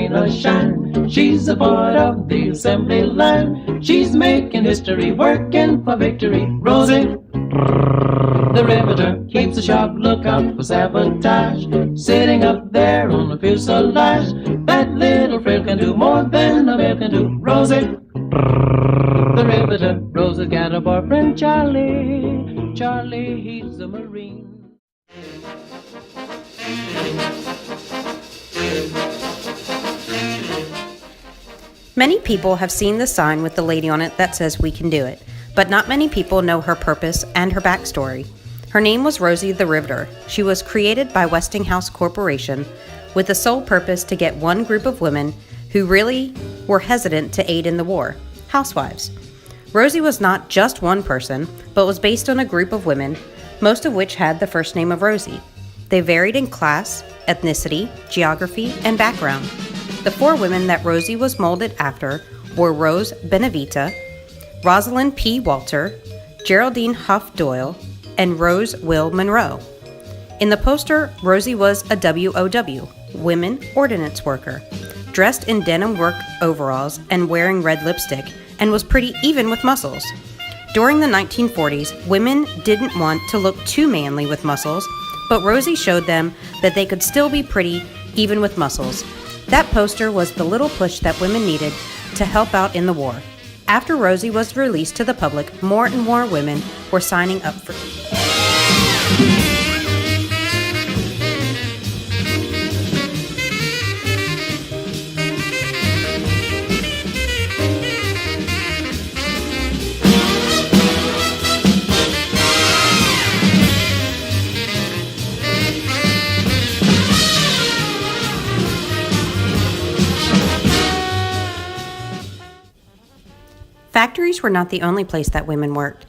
rain or shine, she's a part of the assembly line. She's making history, working for victory. Rosie, the riveter, keeps a sharp lookout for sabotage. Sitting up there on the fuselage, that little frill can do more than a male can do. Rosie, the riveter. Rosie's got a boyfriend, Charlie. Charlie, he's a Marine. Many people have seen the sign with the lady on it that says "We can do it," but not many people know her purpose and her backstory. Her name was Rosie the Riveter. She was created by Westinghouse Corporation with the sole purpose to get one group of women who really were hesitant to aid in the war, housewives. Rosie was not just one person, but was based on a group of women, most of which had the first name of Rosie. They varied in class, ethnicity, geography, and background. The 4 women that Rosie was molded after were Rose Benevita, Rosalind P. Walter, Geraldine Huff Doyle, and Rose Will Monroe. In the poster, Rosie was a WOW, Women Ordnance Worker, dressed in denim work overalls and wearing red lipstick, and was pretty even with muscles. During the 1940s, women didn't want to look too manly with muscles, but Rosie showed them that they could still be pretty even with muscles. That poster was the little push that women needed to help out in the war. After Rosie was released to the public, more and more women were signing up for Factories were not the only place that women worked.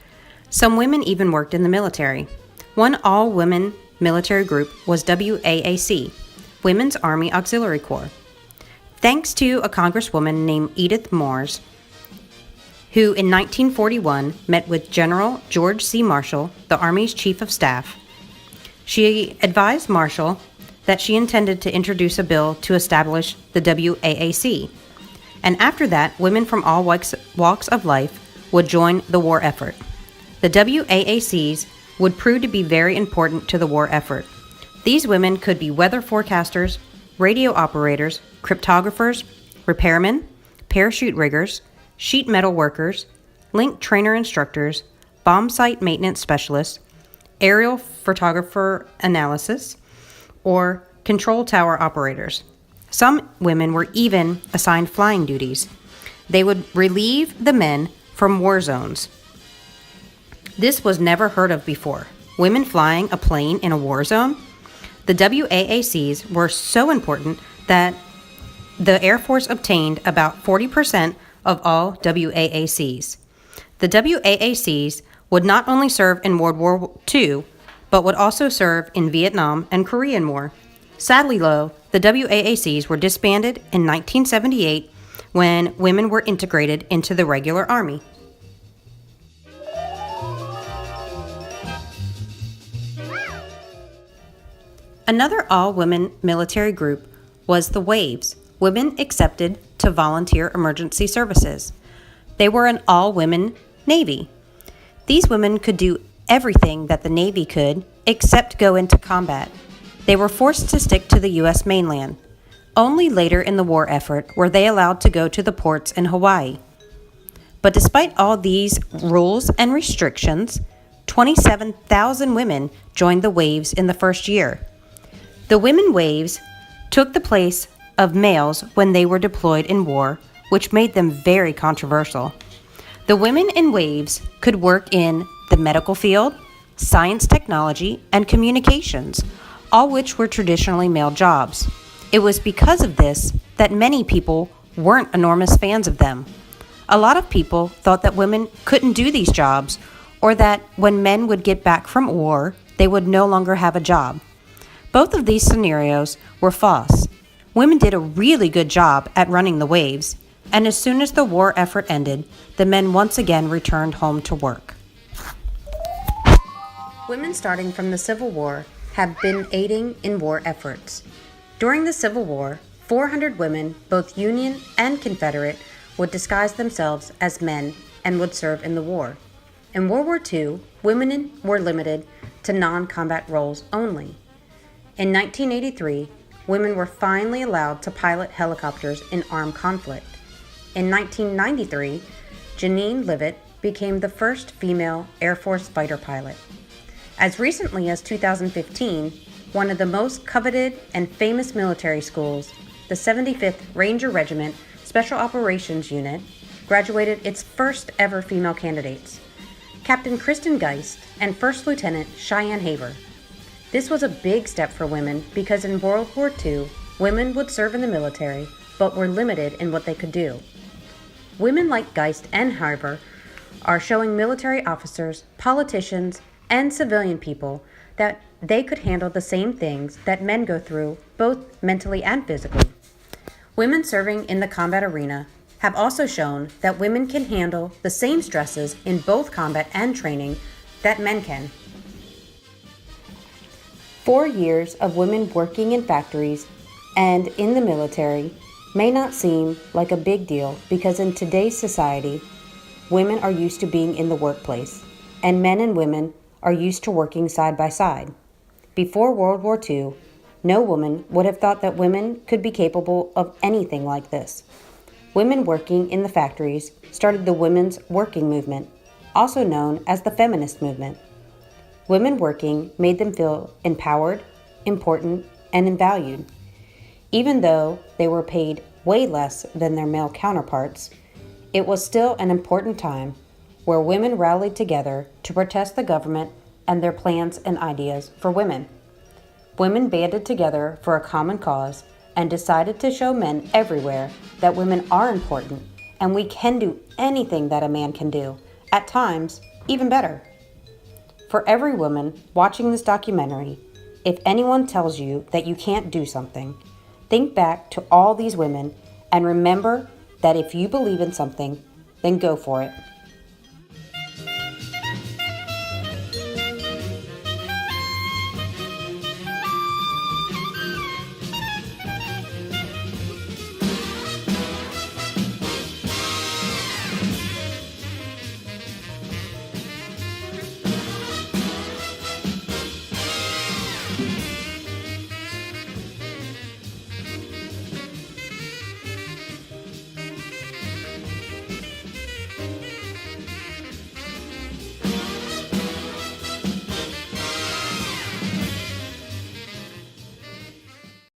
Some women even worked in the military. One all-women military group was WAAC, Women's Army Auxiliary Corps. Thanks to a congresswoman named Edith Moores, who in 1941 met with General George C. Marshall, the Army's Chief of Staff. She advised Marshall that she intended to introduce a bill to establish the WAAC. And after that, women from all walks of life would join the war effort. The WAACs would prove to be very important to the war effort. These women could be weather forecasters, radio operators, cryptographers, repairmen, parachute riggers, sheet metal workers, link trainer instructors, bomb site maintenance specialists, aerial photographer analysis, or control tower operators. Some women were even assigned flying duties. They would relieve the men from war zones. This was never heard of before. Women flying a plane in a war zone? The WAACs were so important that the Air Force obtained about 40% of all WAACs. The WAACs would not only serve in World War II, but would also serve in Vietnam and Korean War. Sadly, though, the WAACs were disbanded in 1978 when women were integrated into the regular Army. Another all-women military group was the WAVES, Women Accepted to Volunteer Emergency Services. They were an all-women Navy. These women could do everything that the Navy could except go into combat. They were forced to stick to the U.S. mainland. Only later in the war effort were they allowed to go to the ports in Hawaii. But despite all these rules and restrictions, 27,000 women joined the WAVES in the first year. The women WAVES took the place of males when they were deployed in war, which made them very controversial. The women in WAVES could work in the medical field, science, technology, and communications, all which were traditionally male jobs. It was because of this that many people weren't enormous fans of them. A lot of people thought that women couldn't do these jobs, or that when men would get back from war, they would no longer have a job. Both of these scenarios were false. Women did a really good job at running the WAVES, and as soon as the war effort ended, the men once again returned home to work. Women starting from the Civil War have been aiding in war efforts. During the Civil War, 400 women, both Union and Confederate, would disguise themselves as men and would serve in the war. In World War II, women were limited to non-combat roles only. In 1983, women were finally allowed to pilot helicopters in armed conflict. In 1993, Janine Livett became the first female Air Force fighter pilot. As recently as 2015, one of the most coveted and famous military schools, the 75th Ranger Regiment Special Operations Unit, graduated its first ever female candidates, Captain Kristen Geist and First Lieutenant Cheyenne Haver. This was a big step for women because in World War II, women would serve in the military but were limited in what they could do. Women like Geist and Haver are showing military officers, politicians, and civilian people that they could handle the same things that men go through, both mentally and physically. Women serving in the combat arena have also shown that women can handle the same stresses in both combat and training that men can. 4 years of women working in factories and in the military may not seem like a big deal because in today's society, women are used to being in the workplace, and men and women are used to working side by side. Before World War II, no woman would have thought that women could be capable of anything like this. Women working in the factories started the women's working movement, also known as the feminist movement. Women working made them feel empowered, important, and valued. Even though they were paid way less than their male counterparts, it was still an important time where women rallied together to protest the government and their plans and ideas for women. Women banded together for a common cause and decided to show men everywhere that women are important and we can do anything that a man can do, at times even better. For every woman watching this documentary, if anyone tells you that you can't do something, think back to all these women and remember that if you believe in something, then go for it.